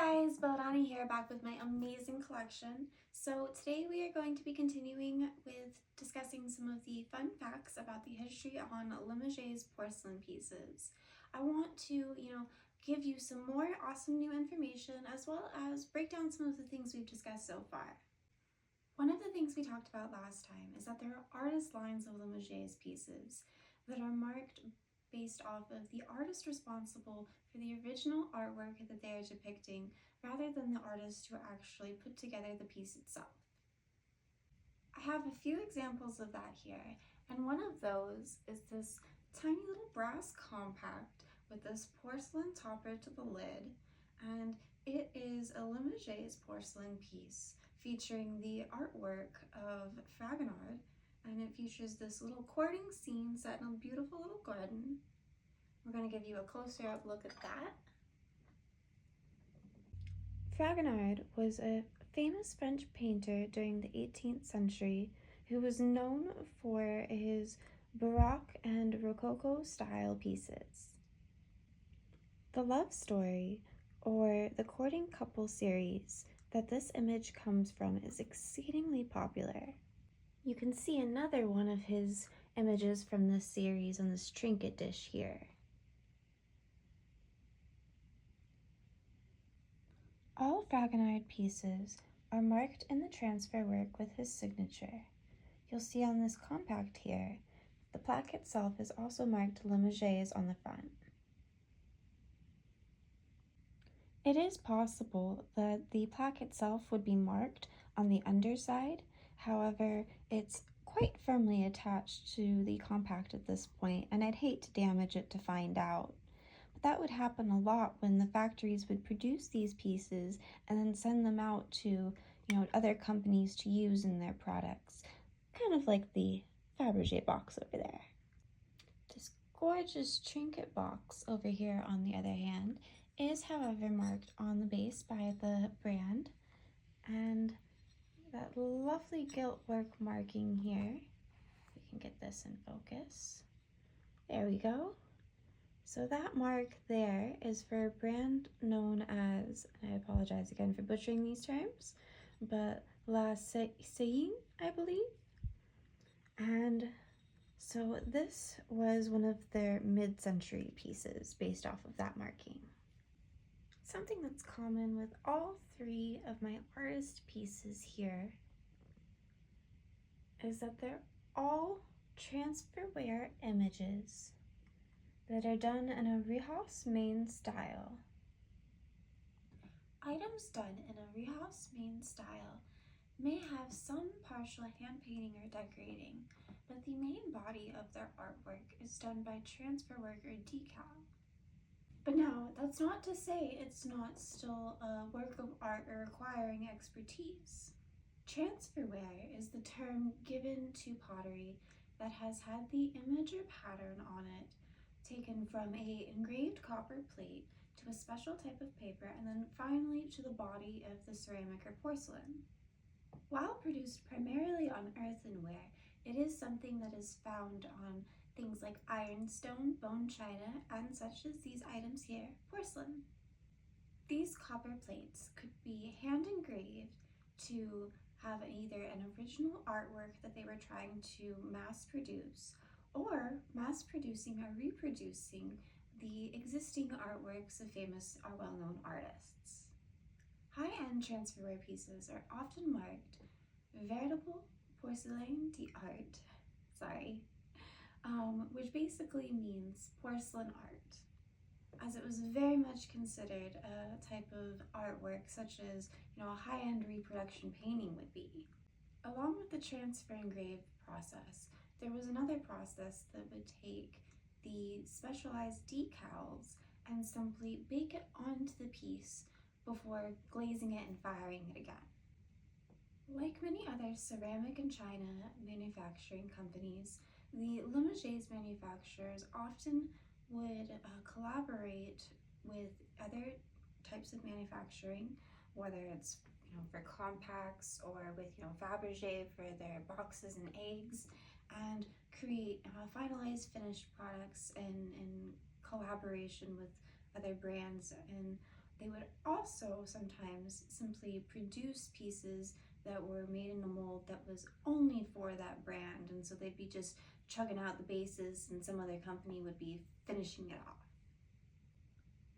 guys, Belladonna here, back with my amazing collection. So today we are going to be continuing with discussing some of the fun facts about the history on Limoges porcelain pieces. I want to, give you some more awesome new information as well as break down some of the things we've discussed so far. One of the things we talked about last time is that there are artist lines of Limoges pieces that are marked based off of the artist responsible for the original artwork that they are depicting rather than the artist who actually put together the piece itself. I have a few examples of that here, and one of those is this tiny little brass compact with this porcelain topper to the lid, and it is a Limoges porcelain piece featuring the artwork of Fragonard, and it features this little courting scene set in a beautiful little garden. We're going to give you a closer up look at that. Fragonard was a famous French painter during the 18th century who was known for his Baroque and Rococo style pieces. The love story, or the courting couple series, that this image comes from is exceedingly popular. You can see another one of his images from this series on this trinket dish here. All Fragonard pieces are marked in the transfer work with his signature. You'll see on this compact here, the plaque itself is also marked Limoges on the front. It is possible that the plaque itself would be marked on the underside. However, it's quite firmly attached to the compact at this point, and I'd hate to damage it to find out. But that would happen a lot when the factories would produce these pieces and then send them out to, other companies to use in their products. Kind of like the Fabergé box over there. This gorgeous trinket box over here, on the other hand, is however marked on the base by the brand, and that lovely gilt work marking here. We can get this in focus. There we go. So that mark there is for a brand known as, and I apologize again for butchering these terms, but Seynie, I believe. And so this was one of their mid-century pieces based off of that marking. Something that's common with all three of my artist pieces here is that they're all Transferware images that are done in a Rehausse Main style. Items done in a Rehausse Main style may have some partial hand painting or decorating, but the main body of their artwork is done by Transferware or decal. But now, that's not to say it's not still a work of art requiring expertise. Transferware is the term given to pottery that has had the image or pattern on it taken from a engraved copper plate to a special type of paper and then finally to the body of the ceramic or porcelain. While produced primarily on earthenware, it is something that is found on things like ironstone, bone china, and such as these items here, porcelain. These copper plates could be hand engraved to have either an original artwork that they were trying to mass produce, or mass producing or reproducing the existing artworks of famous or well-known artists. High-end transferware pieces are often marked veritable porcelain-topped, which basically means porcelain art, as it was very much considered a type of artwork such as a high-end reproduction painting would be. Along with the transfer engraved process, there was another process that would take the specialized decals and simply bake it onto the piece before glazing it and firing it again. Like many other ceramic and china manufacturing companies, the Limoges manufacturers often would collaborate with other types of manufacturing, whether it's for compacts or with Fabergé for their boxes and eggs, and create finalized finished products in collaboration with other brands. And they would also sometimes simply produce pieces that were made in a mold that was only for that brand, and so they'd be just chugging out the bases and some other company would be finishing it off.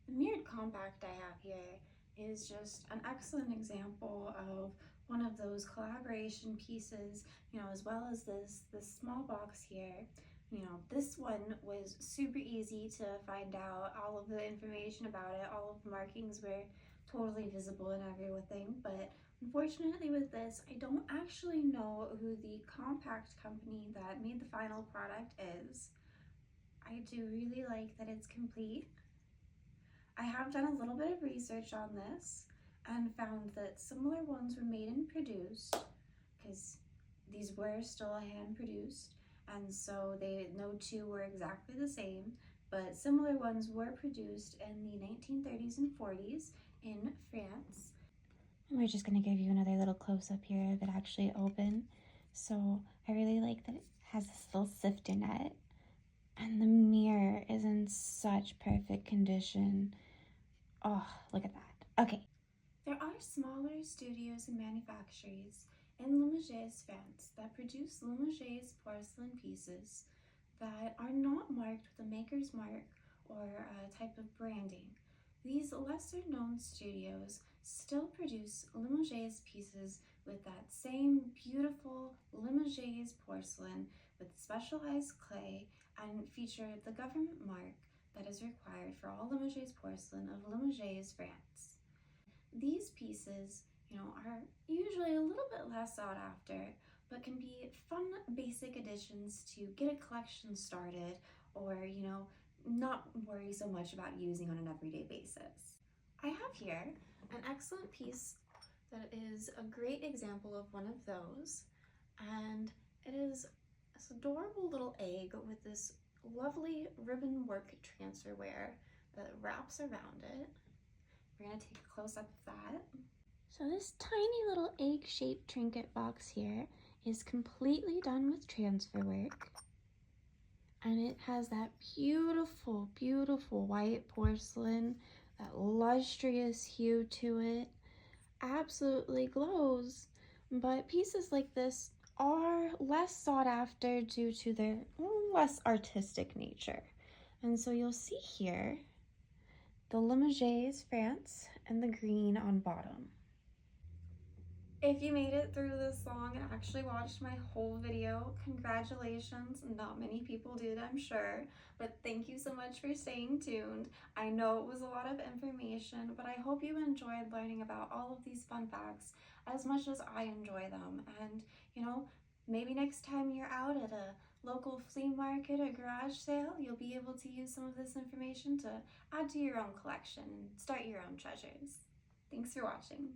The mirrored compact I have here is just an excellent example of one of those collaboration pieces, as well as this small box here. This one was super easy to find out all of the information about it. All of the markings were totally visible and everything, but unfortunately with this, I don't actually know who the compact company that made the final product is. I do really like that it's complete. I have done a little bit of research on this and found that similar ones were made and produced, because these were still hand produced, and so no two were exactly the same, but similar ones were produced in the 1930s and 40s in France. And we're just going to give you another little close-up here of it actually open. So I really like that it has this little sifter net, and the mirror is in such perfect condition. Oh, look at that. Okay. There are smaller studios and manufacturers in Limoges, France that produce Limoges porcelain pieces that are not marked with a maker's mark or a type of branding. These lesser known studios still produce Limoges pieces with that same beautiful Limoges porcelain with specialized clay and feature the government mark that is required for all Limoges porcelain of Limoges, France. These pieces, are usually a little bit less sought after, but can be fun basic additions to get a collection started, or, not worry so much about using on an everyday basis. I have here an excellent piece that is a great example of one of those, and it is this adorable little egg with this lovely ribbon work transferware that wraps around it. We're going to take a close-up of that. So this tiny little egg-shaped trinket box here is completely done with transfer work. And it has that beautiful, beautiful white porcelain, that lustrous hue to it. Absolutely glows. But pieces like this are less sought after due to their less artistic nature. And so you'll see here the Limoges, France, and the green on bottom. If you made it through this long and actually watched my whole video, congratulations. Not many people did, I'm sure, but thank you so much for staying tuned. I know it was a lot of information, but I hope you enjoyed learning about all of these fun facts as much as I enjoy them. And, maybe next time you're out at a local flea market or garage sale, you'll be able to use some of this information to add to your own collection and start your own treasures. Thanks for watching.